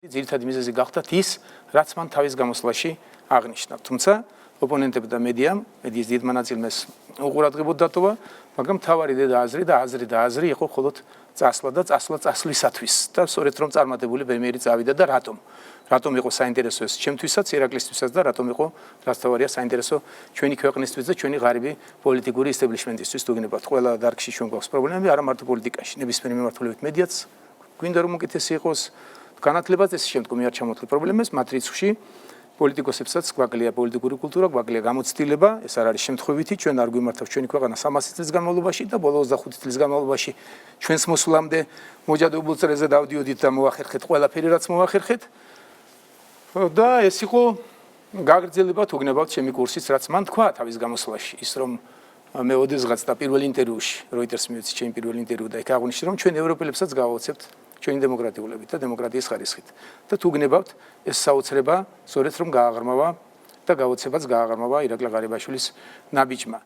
ძირითადი მიზეზი გახდათ ის, რაც მან თავის გამოსვლაში აღნიშნა. თუმცა ოპონენტები და მედიის დიდმა ნაწილმა უყურადღებოდ დატოვა, მაგრამ თავარი აზრი და აზრი იყო მხოლოდ წასვლა და წასვლისათვის და სწორედ რომ წარმატებული ვერმეერი წავიდა და რატომ იყო საინტერესო ეს ჩემთვისაც, ირაკლისთვისაც და რატომ იყო რასთავარია საინტერესო ჩვენი ქვეყნისთვის და ჩვენი ღარიბი პოლიტიკური ისტაბლიშმენტისთვის თუ გინებათ. ყველა დარგში ჩვენ გვაქვს პრობლემები, არა მარტო პოლიტიკაში, ნებისმიერი მიმართულებით მედიაც გვინდა რომ უკეთესი იყოს. განათლებაზე შემდგომი არ ჩამოთვლი პრობლემებს, მათ რიცხვში პოლიტიკოსებსაც გვაკლია პოლიტიკური კულტურა, გვაკლია გამოცდილება, ეს არ არის შემთხვევითი, ჩვენ არ გვიმართავს ჩვენი ქვეყანა 300 წლის განმავლობაში და ბოლო 25 წლის განმავლობაში ჩვენს მოსვლამდე მოჯადებულ წრეზე დავდიოდით და მოახერხეთ ყველაფერი, რაც მოახერხეთ. და ეს იყო გაგრძელება თუ გნებავთ ჩემი კურსის, რაც მან თქვა თავის გამოსვლაში, ის რომ მე ოდესღაც და პირველ ინტერვიუში, Reuters მივეცი ჩემი პირველ ინტერვიუ და იქ აღნიშნა რომ ჩვენ ევროპელებსაც გავაოცებთ ჩვენი დემოკრატიულობით და დემოკრატიის ხარისხით. და თუ გნებავთ, ეს საოცრება სწორედ რომ გააღრმავა და გაოცებაც გააღრმავა ირაკლი ღარიბაშვილის ნაბიჯმა.